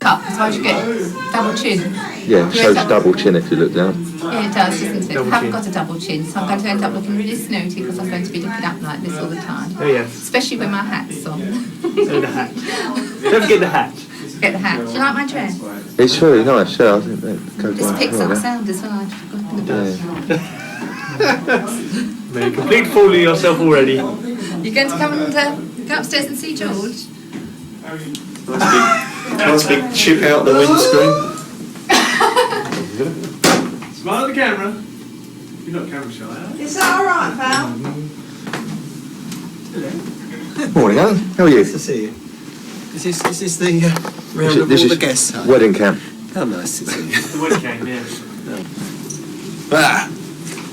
cup, so you get double chin. Yeah, shows double chin if you look down. Yeah, it does, doesn't it? Double I haven't chin. got a double chin, so I'm going to end up looking really snooty because I'm going to be looking up like this all the time. Oh yeah. Especially when my hat's on. So the hat. Don't forget the hat. Get the hat. Do you like my dress? It's really nice, yeah. I think that goes This quite picks well, up yeah. sound as well. Made a complete fool of yourself already. You're going to come and go upstairs and see George? Nice big chip out the windscreen. Smile at the camera. You're not camera shy, are you? Is that alright, Val? Morning, Alan. How are you? Nice to see you. Is this the round of all the guests? wedding camp. How nice to see you. The webcam, yeah. Ah!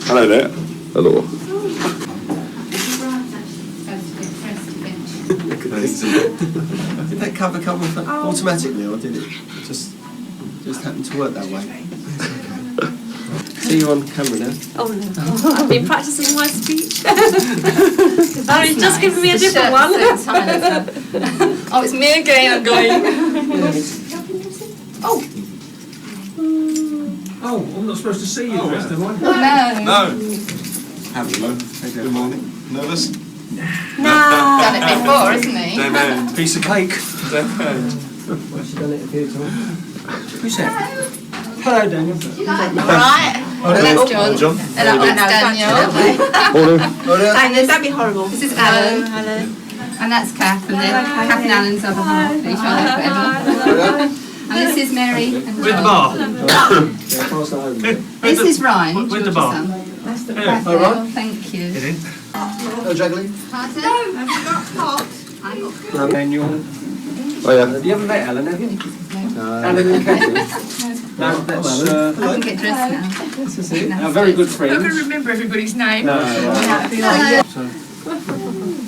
Hello there. Hello. Did that cover come off automatically, or did it just happen to work that way? See you on camera now. Oh no, I've been practicing my speech. Barry's just given me a different one. Oh, it's me again, I'm going. Oh, I'm not supposed to see you the rest of the night. No. Hello. Good morning. Nervous? Done it before, isn't he? No. Piece of cake. What's she done it a few times? Who's that? Hello, Daniel. Right. And that's John. And that's Daniel. Morning. And don't be horrible. This is Alan. Hello. And that's Kath. And then Kath and Alan's other half. Each other forever. And this is Mary. And With the John. bar. This is Ryan. With the George's bar. son. That's the Yeah. back there. Thank you. Get in. Hello, Juggling. Pardon? Manual. Oh, yeah. You haven't met Alan, have you? Alan and Catherine. No, that's I can get dressed now. our very good friends. I'm going to remember everybody's name. No, Hello.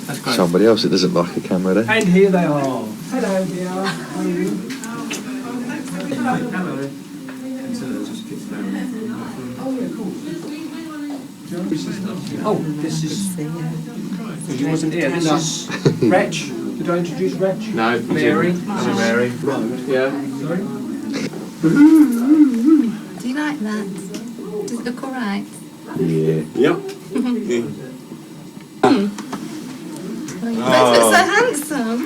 that's great. Somebody else that doesn't like a camera there. And here they are. Hello, dear. How are you? Hello. Oh, this is. You wasn't here. This is Rach. Did I introduce Rach? No, Mary. Mary. Yeah. Sorry. Do you like that? Does it look alright? Yeah. Yep. You both look so handsome.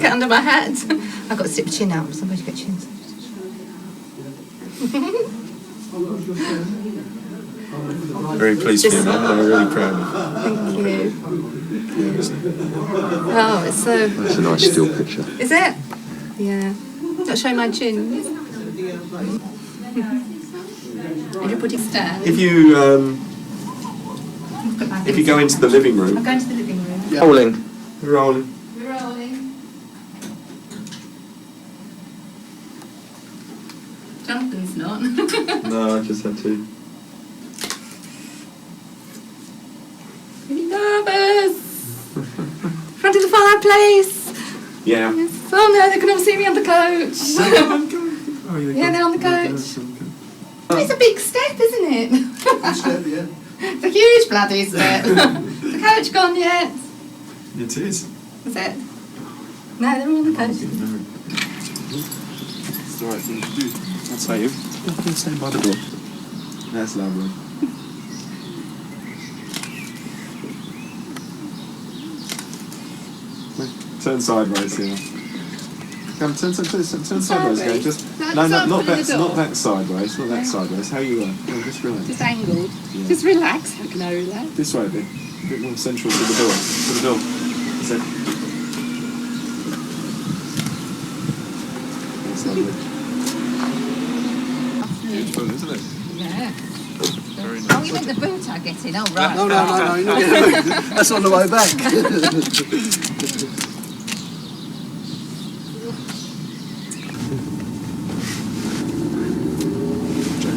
Get under my hat. I've got to stick my chin out. Somebody get chins. Very pleased for you, man. I'm really proud of Thank you. Oh, it's so... That's a nice still picture. Is it? Yeah. Not showing my chin. Everybody stand. If you go into the living I'm room, going to the living room. Rolling. rolling. We're rolling. Jonathan's not. No, I just had to. Really nervous. Front of the fireplace. Yeah. Yes. Oh no, they can all see me on the coach. Oh, Yeah, they're on the coach. It's a big step, isn't it? It's a huge bloody step. The coach gone yet? It is. Is it? No, they're all on the coach. It's the right thing to do. That's how you. Stand by the door. That's lovely. Turn sideways here. Come, turn sideways again. Just Like no, so, not put in the that, door. not that sideways, not that sideways. How you are? No, just relax. Just angled. Yeah. Just relax. How can I relax? This way a bit more central to the door. To the door. That's it. That's lovely. Beautiful, isn't it? Yeah. Oh, you meant the boot I get in. Oh, right. No, you're not getting it. That's on the way back.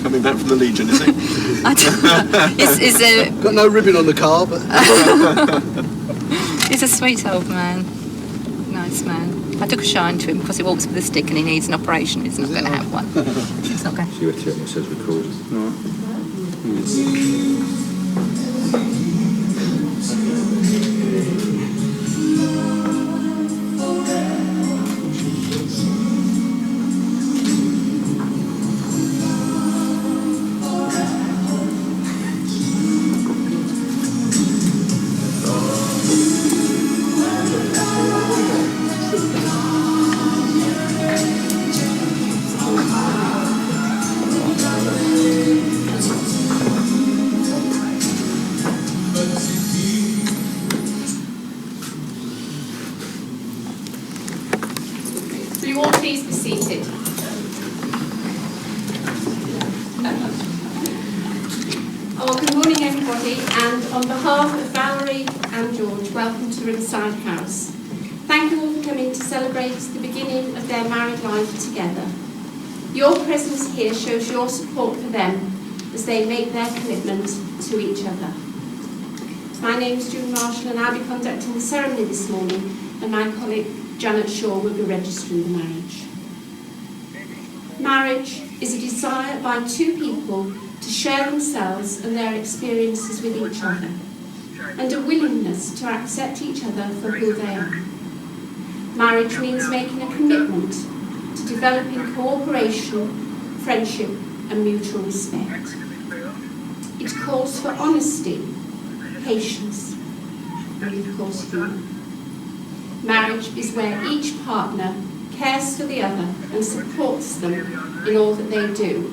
Coming back from the Legion, is he? It's a Got no ribbon on the car, but he's a sweet old man. Nice man. I took a shine to him because he walks with a stick and he needs an operation. He's not going to have one. He's not going. See what it says record. please be seated. Oh, good morning everybody, and on behalf of Valerie and George, welcome to Riverside House. Thank you all for coming to celebrate the beginning of their married life together. Your presence here shows your support for them as they make their commitment to each other. My name is June Marshall and I'll be conducting the ceremony this morning, and my colleague Janet Shaw will be registering the marriage. Marriage is a desire by two people to share themselves and their experiences with each other, and a willingness to accept each other for who they are. Marriage means making a commitment to developing cooperation, friendship and mutual respect. It calls for honesty, patience and of course humour. Marriage is where each partner cares for the other and supports them in all that they do.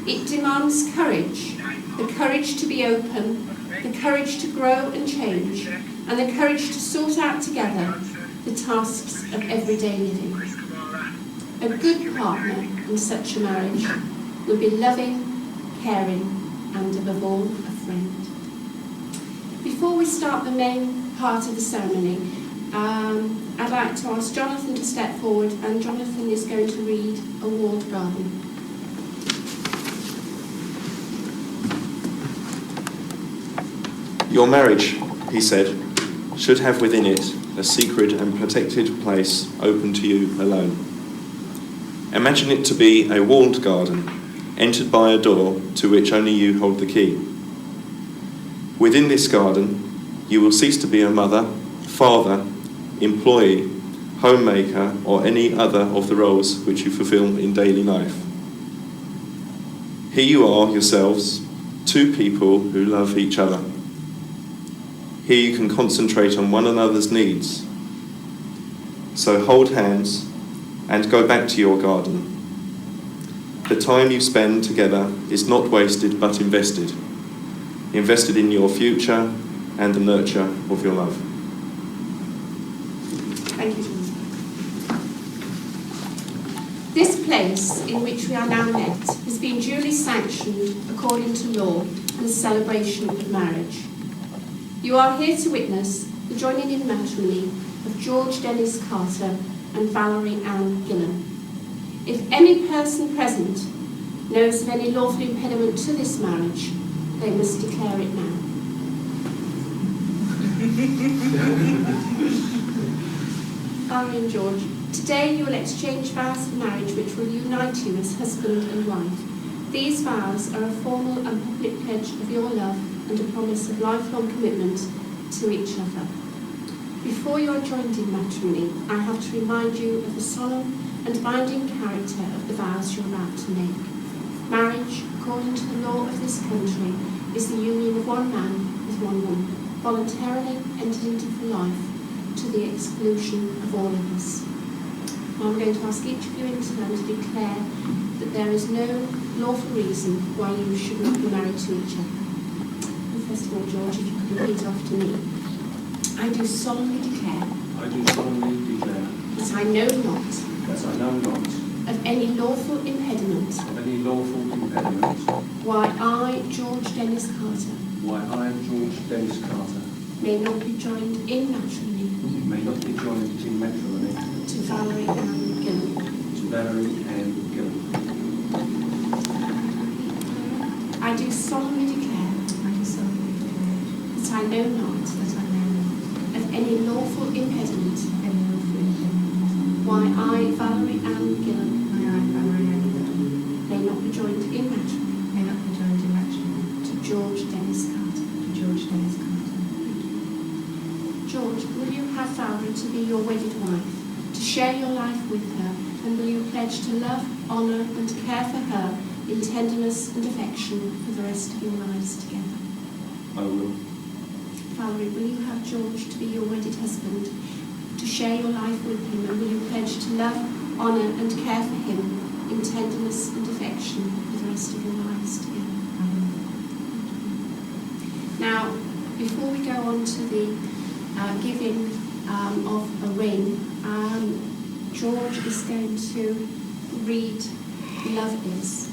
It demands courage, the courage to be open, the courage to grow and change, and the courage to sort out together the tasks of everyday living. A good partner in such a marriage will be loving, caring, and above all, a friend. Before we start the main part of the ceremony, I'd like to ask Jonathan to step forward, and Jonathan is going to read a walled garden. Your marriage, he said, should have within it a secret and protected place open to you alone. Imagine it to be a walled garden, entered by a door to which only you hold the key. Within this garden, you will cease to be a mother, father, employee, homemaker, or any other of the roles which you fulfill in daily life. Here you are yourselves, two people who love each other. Here you can concentrate on one another's needs. So hold hands and go back to your garden. The time you spend together is not wasted but invested. Invested in your future and the nurture of your love. Thank you, Jonathan. This place in which we are now met has been duly sanctioned according to law for the celebration of marriage. You are here to witness the joining in matrimony of George Dennis Carter and Valerie Ann Gillan. If any person present knows of any lawful impediment to this marriage, they must declare it now. Valerie and George, today you will exchange vows of marriage which will unite you as husband and wife. These vows are a formal and public pledge of your love and a promise of lifelong commitment to each other. Before you are joined in matrimony, I have to remind you of the solemn and binding character of the vows you are about to make. Marriage, according to the law of this country, is the union of one man with one woman, voluntarily entered into for life, to the exclusion of all others. Now I'm going to ask each of you in turn to declare that there is no lawful reason why you should not be married to each other. And first of all, George, if you could repeat after me. I do solemnly declare I do solemnly declare that I know not that I know not of any lawful impediment of any lawful impediment why I, George Dennis Carter, why I, George Dennis Carter, may not be joined in matrimony may not be joined in matrimony to Valerie Ann Gillan. to Valerie Ann Gillan. I do solemnly declare that I know not of any lawful impediment why I, Valerie Ann Gillan, may not be joined in matrimony to George Dennis Carter. George, will you have Valerie to be your wedded wife, to share your life with her, and will you pledge to love, honour and care for her in tenderness and affection for the rest of your lives together? I will. Valerie, will you have George to be your wedded husband, to share your life with him, and will you pledge to love, honour and care for him in tenderness and affection for the rest of your lives together? Now, before we go on to the giving of a ring, George is going to read Love Is.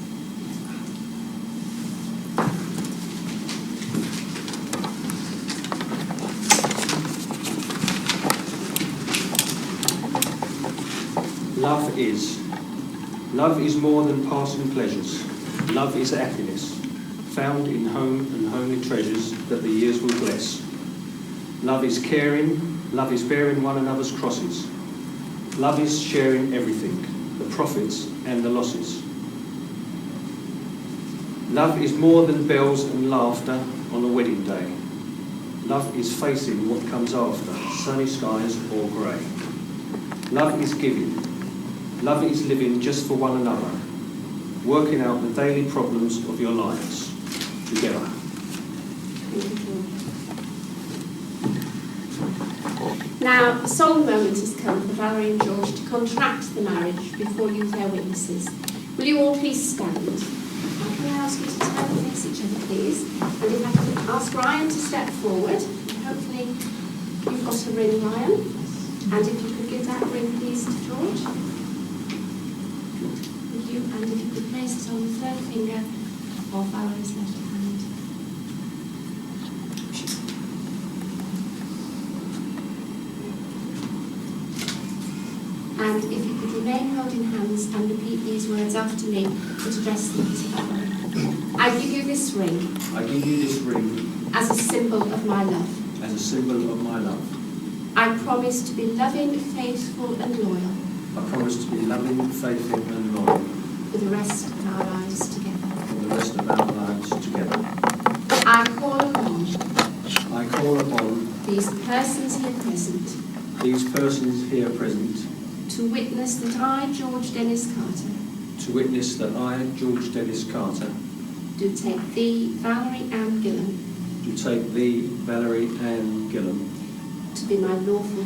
Love is. Love is more than passing pleasures. Love is happiness, found in home and homely treasures that the years will bless. Love is caring. Love is bearing one another's crosses. Love is sharing everything, the profits and the losses. Love is more than bells and laughter on a wedding day. Love is facing what comes after, sunny skies or grey. Love is giving. Love is living just for one another, working out the daily problems of your lives together. Now, a solemn moment has come for Valerie and George to contract the marriage before you, their witnesses. Will you all please stand? And can I ask you to turn and face each other, please? And if I could ask Ryan to step forward. Hopefully you've got a ring, Ryan. And if you could give that ring, please, to George. Thank you. And if you could place it on the third finger of Valerie's left hand. And if you could remain holding hands and repeat these words after me, but address them to Valerie. I give you this ring I give you this ring as a symbol of my love. as a symbol of my love. I promise to be loving, faithful and loyal I promise to be loving, faithful and loyal for the rest of our lives together. for the rest of our lives together. I call upon these persons here present to witness that I, George Dennis Carter, do take thee, Valerie Ann Gillam, to be my lawful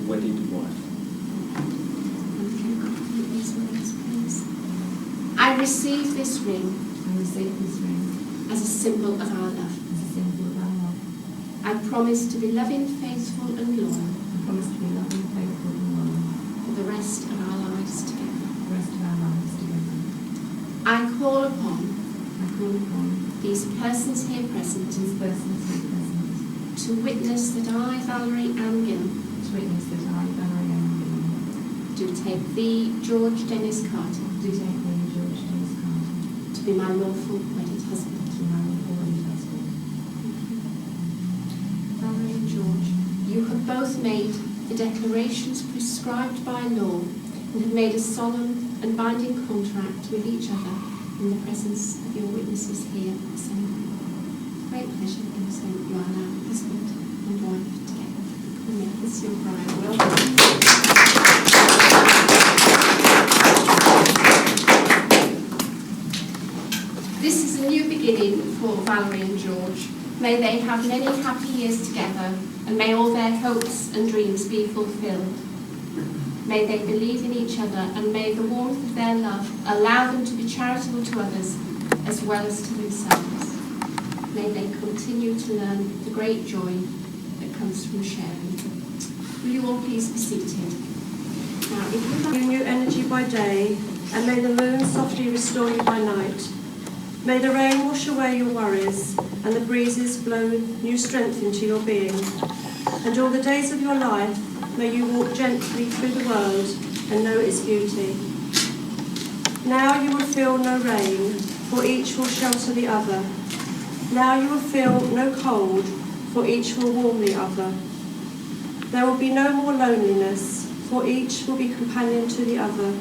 wedded wife. And can you complete these words, please? I receive this ring as a symbol of our love. I promise to be loving, faithful and loyal for the rest of our lives together. I call upon these persons here present to witness that I, Valerie Ann Gillam, do take thee, George Dennis Carter, to be my lawful wedded husband. Valerie and George, you have both made the declarations prescribed by law and have made a solemn and binding contract with each other in the presence of your witnesses here at the ceremony. Great pleasure, Innocent, you are now husband and wife together. And make this your bride. Welcome. This is a new beginning for Valerie and George. May they have many happy years together, and may all their hopes and dreams be fulfilled. May they believe in each other, and may the warmth of their love allow them to be charitable to others as well as to themselves. May they continue to learn the great joy that comes from sharing. Will you all please be seated? Now, if you have New energy by day, and may the moon softly restore you by night. May the rain wash away your worries, and the breezes blow new strength into your being. And all the days of your life, may you walk gently through the world and know its beauty. Now you will feel no rain, for each will shelter the other. Now you will feel no cold, for each will warm the other. There will be no more loneliness, for each will be companion to the other.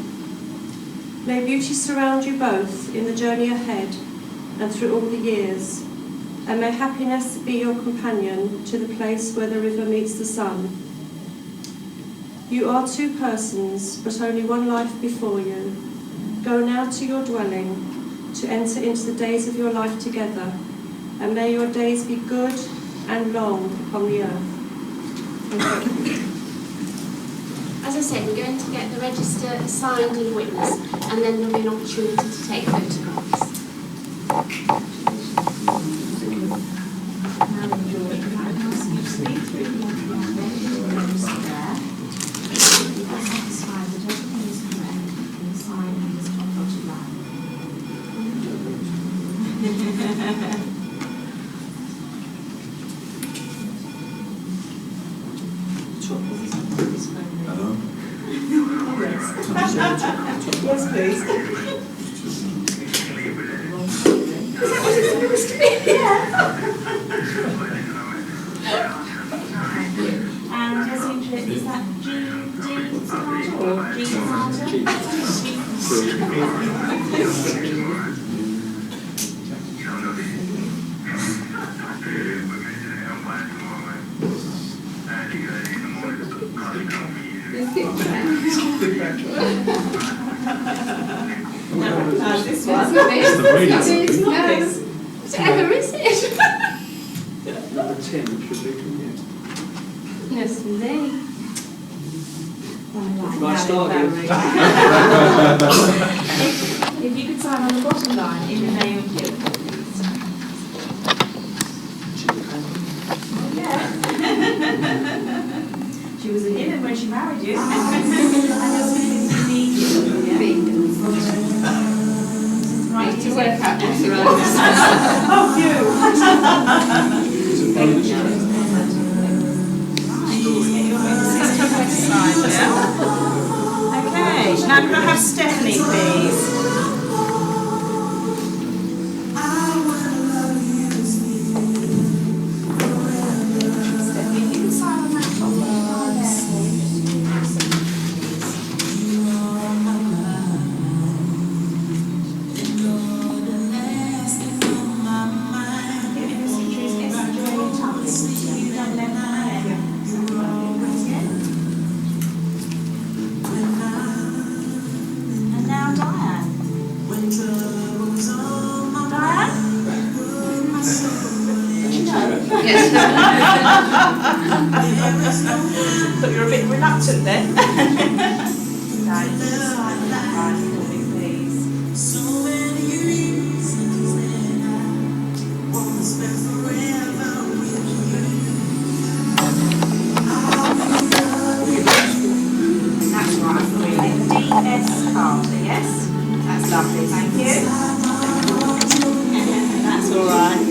May beauty surround you both in the journey ahead and through all the years, and may happiness be your companion to the place where the river meets the sun. You are two persons, but only one life before you. Go now to your dwelling, to enter into the days of your life together, and may your days be good and long upon the earth. Thank you. As I said, we're going to get the register signed and witnessed, and then there'll be an opportunity to take photographs. Yes, please. And your signature, is that G, D Carter or G This one. Whatever is it? Number 10 should be, Yes, indeed. Right, start again. If you could sign on the bottom line in the name of Jill, please. Yeah. She was a given when she married you. And you're saying you need Jill, yeah? Right, To work out what's around. Oh, you. Okay, now can I have Stephanie, please? Stephanie, if you could sign on that top line there, and now Diane. Diane? Yes. Thought you were a bit reluctant then. Diane, you can sign on that line for me, please. That's right, D.S. Carter, yes? That's lovely, thank you. That's all right.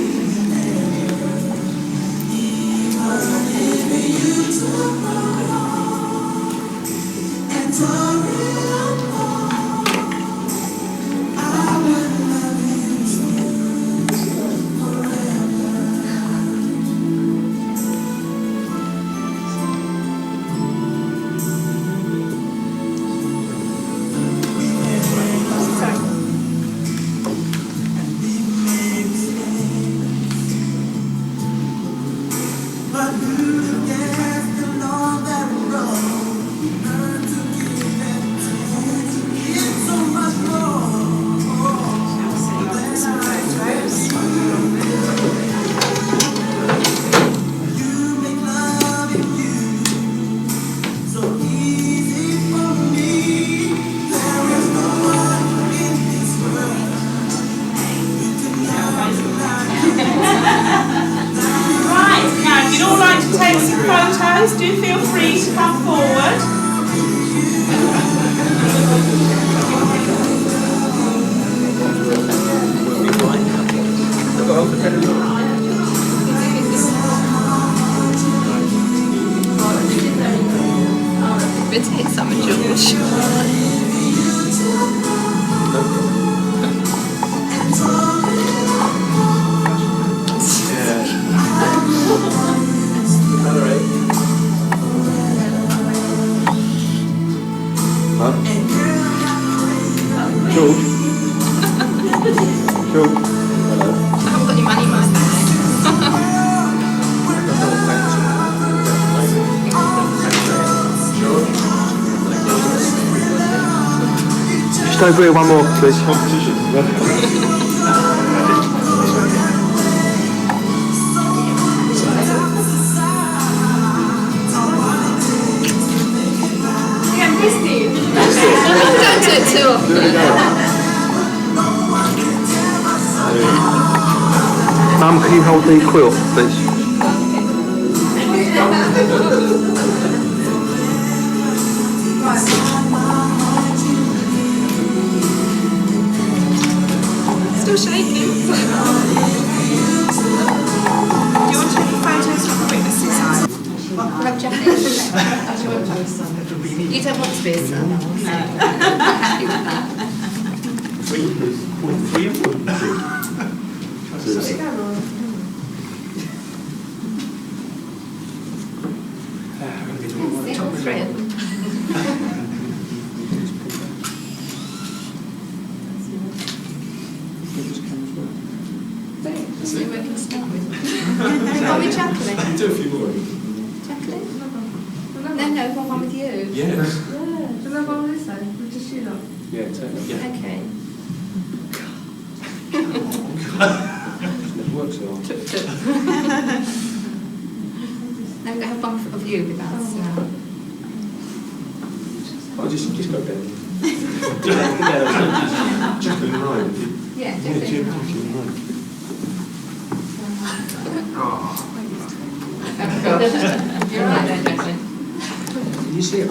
Right, now if you'd all like to take some photos, do feel free to come forward. Let's hit some of George. George? George? I haven't got any money, Just over here one more, please. Don't do it too often. Mum, can you hold the quilt, please? Still shaking. Do you want to take photos from the witnessing side? Love Japanese. You don't want to be a son. I'm happy with that. Are we Jacqueline? Do a few more. Jacqueline? No, one with you. Yes. Do I go on this side? Just you lot? Yeah, take it. Yeah. Okay. It works well. Now I'm going to have one of you with us. Oh, just go down. Jacqueline Ryan. Yeah, definitely. You're right there, Jacqueline. Can you see it?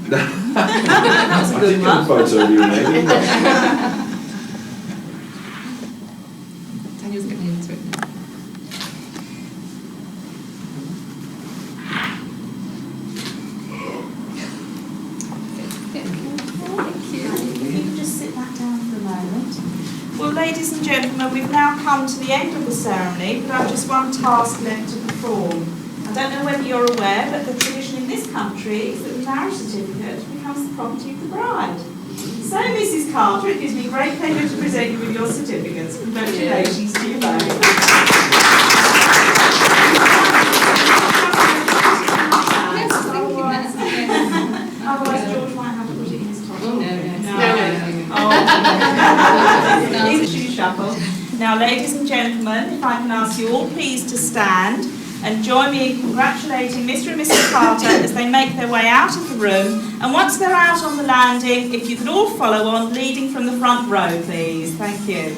That's a good photo of you, mate. Daniel's getting into it now. If you can just sit back down for a moment. Well, ladies and gentlemen, we've now come to the end of the ceremony, but I have just one task left to perform. I don't know whether you're aware, but the tradition in this country is that the marriage certificate becomes the property of the bride. So, Mrs. Carter, it gives me great pleasure to present you with your certificates. Congratulations to you both. Otherwise, George might have to put it in his top. No. Leave the shoe shuffle. Now, ladies and gentlemen, if I can ask you all please to stand and join me in congratulating Mr. and Mrs. Carter as they make their way out of the room. And once they're out on the landing, if you could all follow on, leading from the front row, please. Thank you.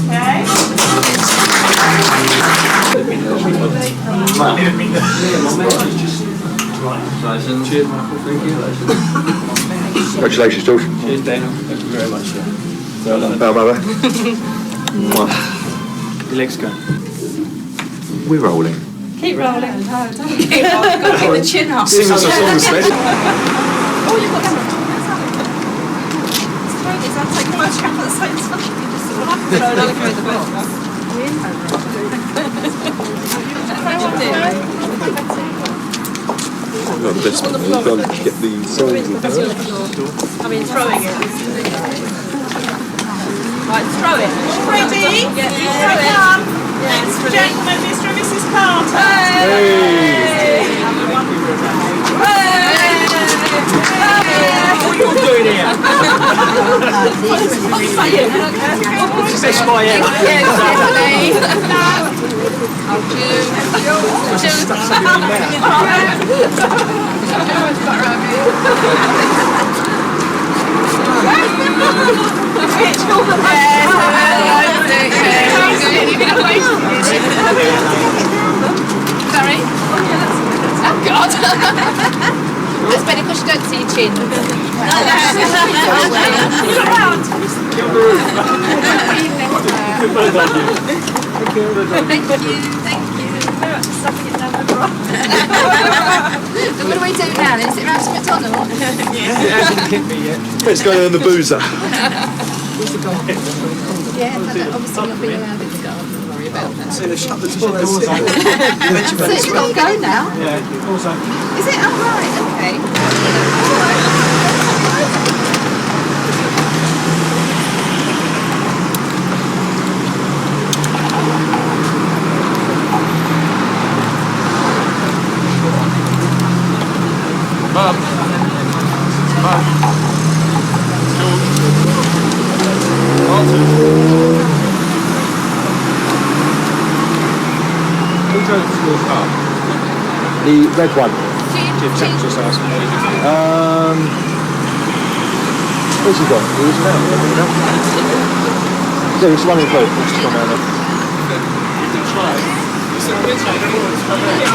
Okay. Cheers, Michael. Thank you. Congratulations, George. Cheers, Daniel. Thank you very much, sir. Well done. Bow, brother. Your legs go. We're rolling. Keep rolling. Keep rolling. Got to keep the chin up. Sing us a song, Smith. Oh, you've got that. It's great. It's like taking a photograph at the same time. You just sort of throw it over the box. Not the best one. We've got to get the songs in. I mean, throwing it. Right, throw it. Ready? Yeah, Here I come. Ladies and gentlemen, Mr. and Mrs. Carter. What are you all doing here? It's SYM. Sorry? Oh God! That's better because you don't see your chin. Thank you. So what do we do now then? Sit round to McDonald's? It hasn't hit me yet. Let's go down the boozer. Yeah, but obviously you'll be allowed in the garden. Don't worry about that. So they shut the doors. So you've got to go now? Yeah, also. Is it? Oh, right, okay. Mum. Mum. George. Martin. Who drove the school car? The red one. Just asking. Where's he gone? He was now. Yeah, he's running close. He's just gone down there.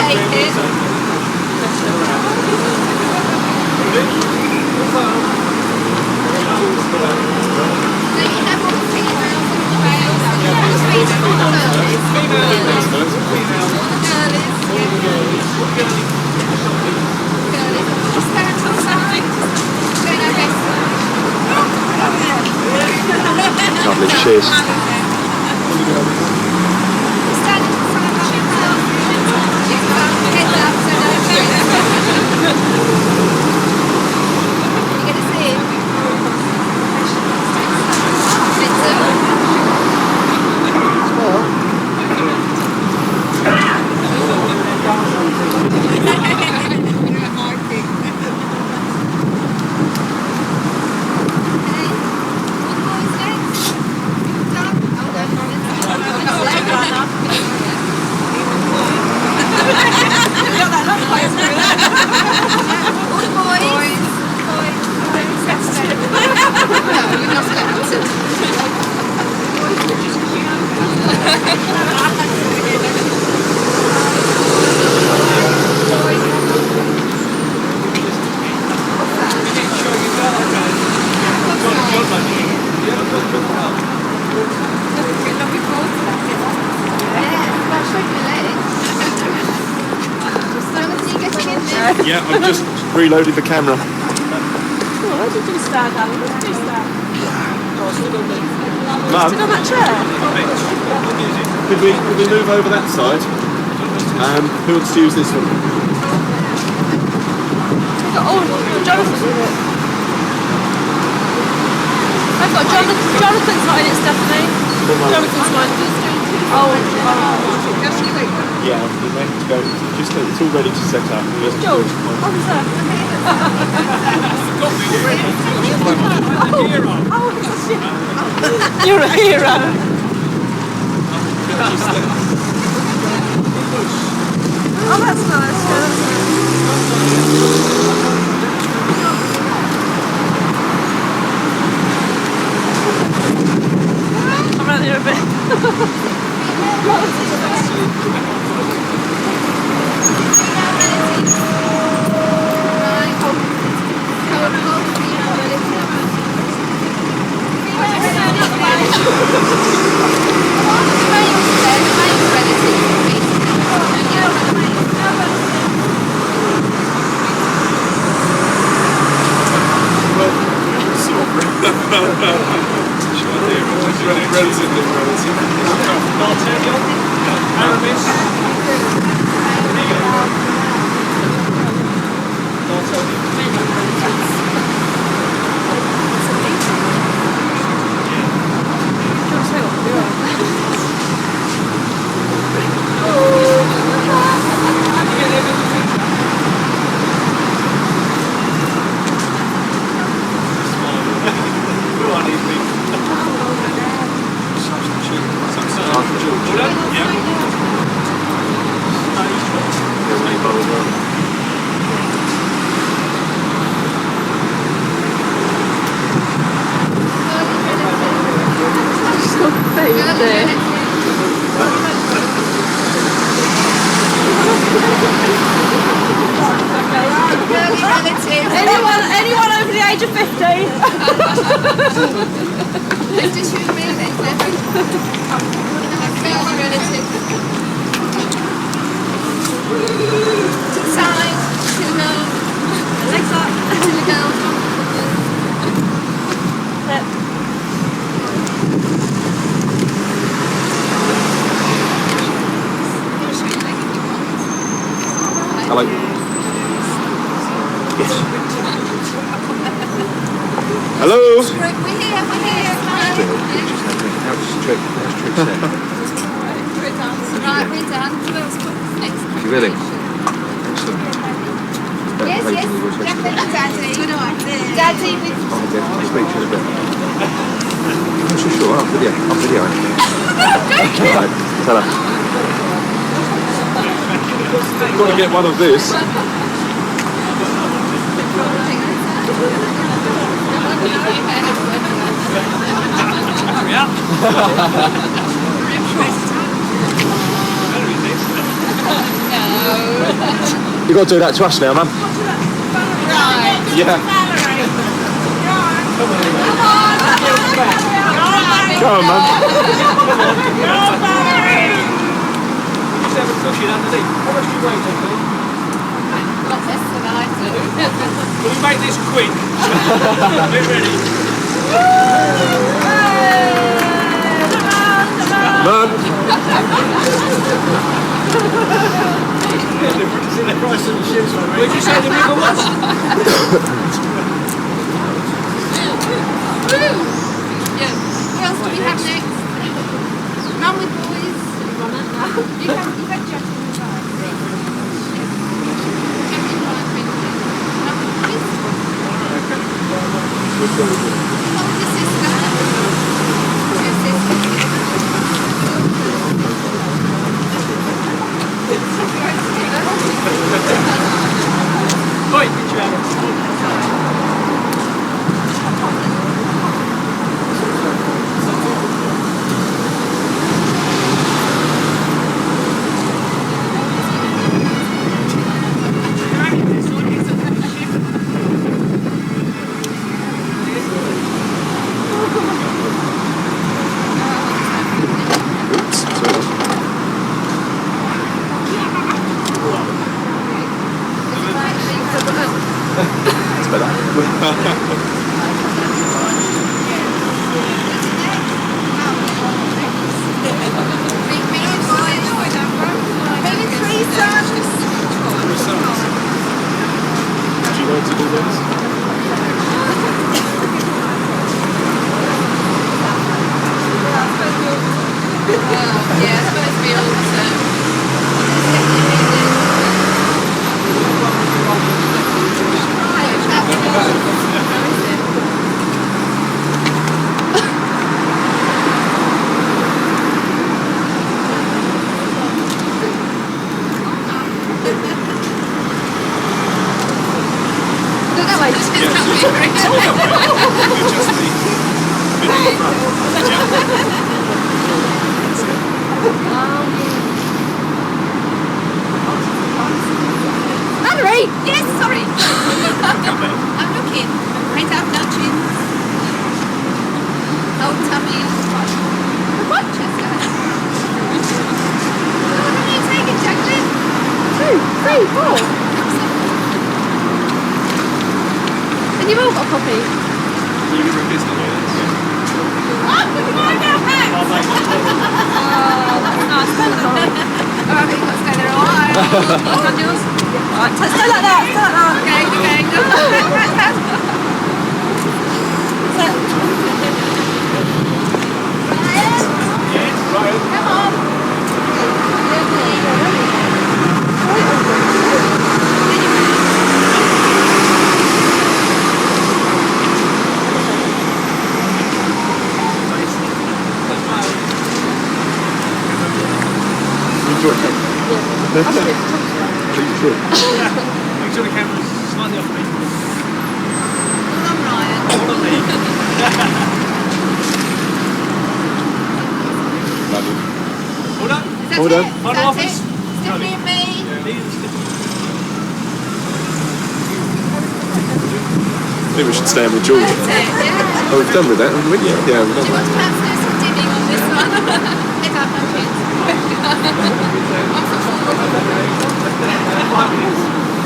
Take it. Cheers. Yeah, I've just reloaded the camera. Why did you stand, Alan? Why did you stand? Mum, Sit on that chair. could we move over that side? Who wants to use this one? Oh, Jonathan. I've got Jonathan's not in it, Stephanie. Jonathan's not in it. Yeah, we may have to go. It's all ready to set up. George, officer. You're a hero. Oh, that's nice. I'm around here a bit. Anyone over the age of 50? It's just you and me then, Family relative. To the side, to the girl. Legs up, to the girl. Hello. Yes. Hello. We're here. Right, we're done. Who else got next? You ready? Yes, definitely Daddy. Good idea. Daddy with... I'll speak to you in a bit. I'm sure, I'm videoing. Alright, tell her. You've got to get one of this. You've got to do that to us now, man. Right. Yeah. Come on, man. Just have a cushion underneath. How much do you weigh, Anthony? Not less than I do. Can we make this quick? Get ready. Man. Where'd you say the river was? Yeah. What else do we have next? Mum with boys. You have Jack in the car. Jack in the car. Mum with boys. Mum with your sister. Your sister. Oi, picture. Oops, sorry. It's better. Do you want to do this? Yeah, it's supposed to be awesome. Look that way, just get Valerie! Yes, sorry. I'm looking. Right up nudging. Old tummy. The Rochester. How long are you taking, Jacqueline? 2, 3, 4. And you've all got a copy? You can bring this one. Oh, look at my now, Max! Oh, that's nice. Oh, I think let's go there a while. Oh, on yours. Alright, stay like that, stay like that. Come on. Enjoy it. Please do. Make sure the camera's slightly off me. Well done, Ryan. Hold on me. Lovely. Hold on. Is that Hold it? on. Is Final that office. it? Stephanie and me. I think we should stay on with George. That's it, yeah. Oh, we've done with that, haven't we? Yeah, we've Do done you want with to perhaps do some dimming on this one? Pick up my kids. I'm from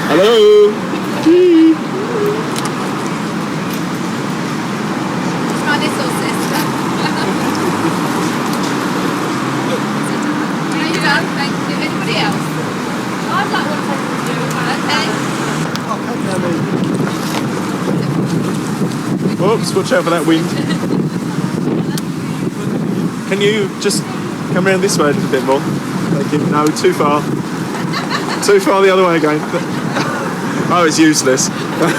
Hello. Try this or sister. Are you done? Thank you. Anybody else? I'd like one to do. Okay. Oops, watch out for that wind. Can you just come around this way a little bit more? Thank you. No, too far. Too far the other way again. Oh, it's useless. It's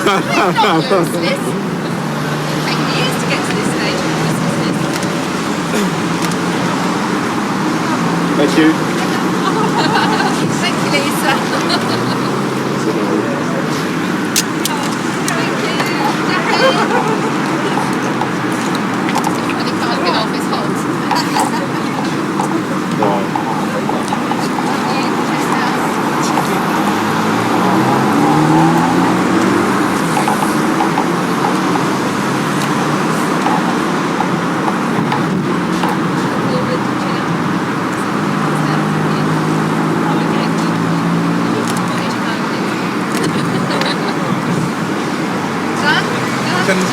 not useless. It's taken years to get to this stage of uselessness. Thank you. Thank you, Lisa. Thank you. Jackie. When he can't get off, it's hot.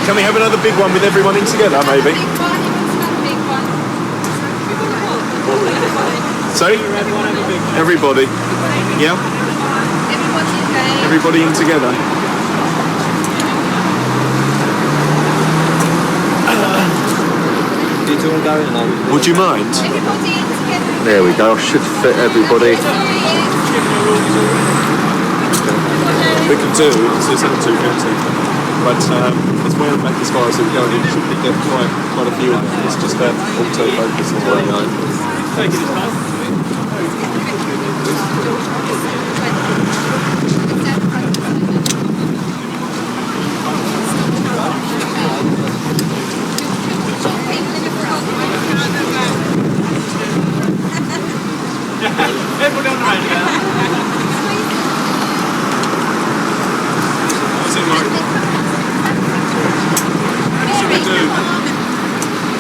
Can we have another big one with everyone in together, maybe? Big one, he wants another big one. Sorry? Everybody. Yeah? Everybody in together. Would you mind? There we go, should fit everybody. We can do something too fancy. But it's way back as far as we go. You should get quite a few of them. It's just that auto-focus on what I Thank you. Everybody on the radio. What's it like? What should we do?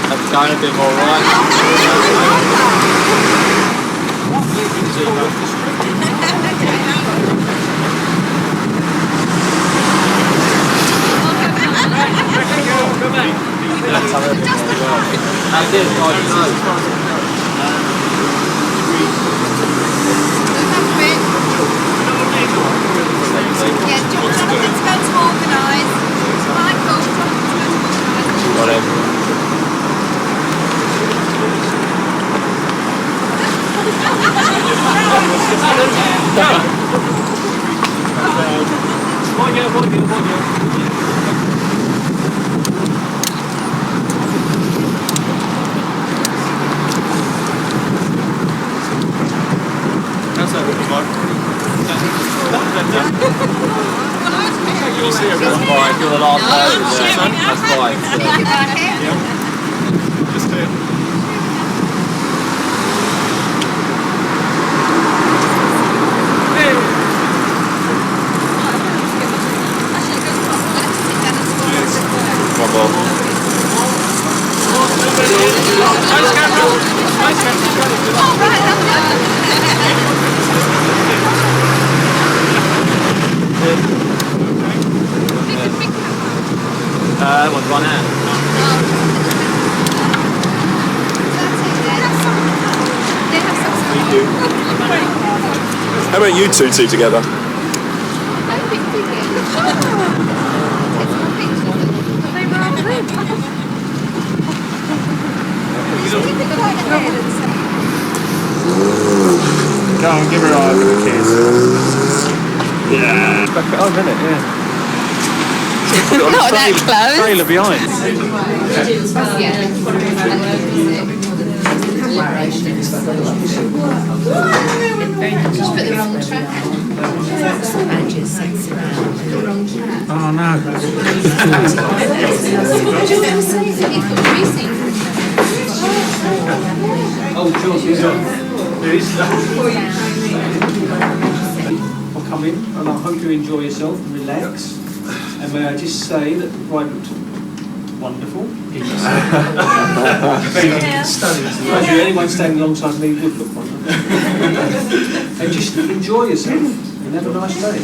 That's going a bit more right. That's it, God, no. Whatever. You see everyone. Alright, you're the last person. That's fine. Just here. One more. One's run out. How about you two together? Go on, give her a kiss. Yeah. Oh, a minute, yeah. Not that close. Trailer behind. Just put the wrong track. Oh no. I'll come in and I hope you enjoy yourself and relax. And may I just say that the bride looked wonderful. Anyone standing alongside me would look wonderful. And just enjoy yourself and have a nice day.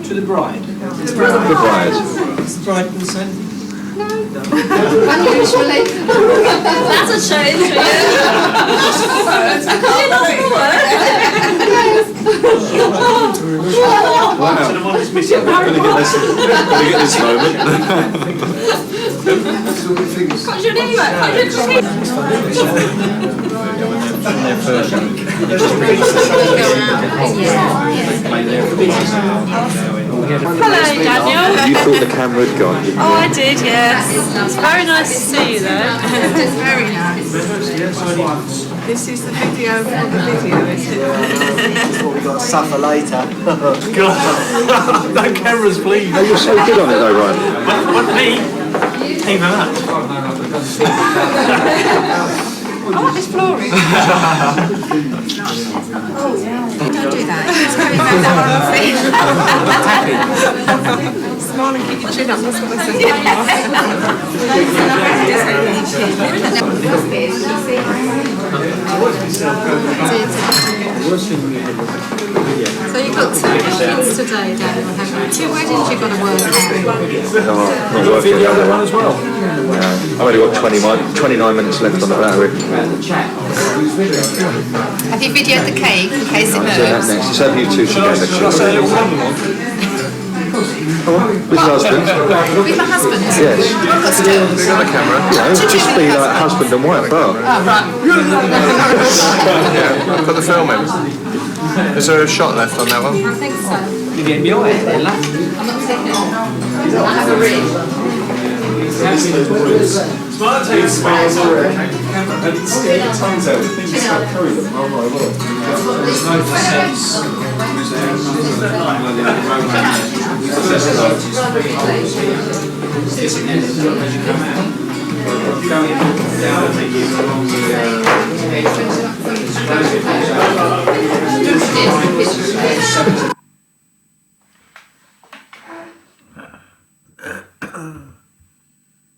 To the bride. The bride. Bride consent. Unusually. That's a change for you. Wow. So the one that's missing. Gonna get this moment. What's your name? Hello, Daniel. You thought the camera had gone, didn't you? Oh, I did, yes. It's very nice to see you, though. It's very nice. This is the video for the video, is it? That's what we've got to suffer later. God, that camera's bleeding. Oh, you're so good on it though, Ryan. But me, ain't that. I want this flooring. Oh, yeah. Don't do that. It's going down the wrong thing. Smile and keep your chin up, that's what I So you've got 2 weddings today, Daniel, haven't you? 2 weddings you've got to work out. No, not working. Video the one as well. I've only got 29 minutes left on the battery. Have you videoed the cake in case it I'm doing that moves? next. It's only you two Should I together. say a little one? With your husband? With my husband? Yes. What still? On the camera? Yeah, just be like husband and wife. Oh. Oh, right. Yeah, put the film in. Is there a shot left on that one? I think so. You're getting me away there, lad. I'm not taking it off. I have a ring. Smile take smiles on. And stick your tongues out. Things start curry them. Oh my word. There's no sense. Going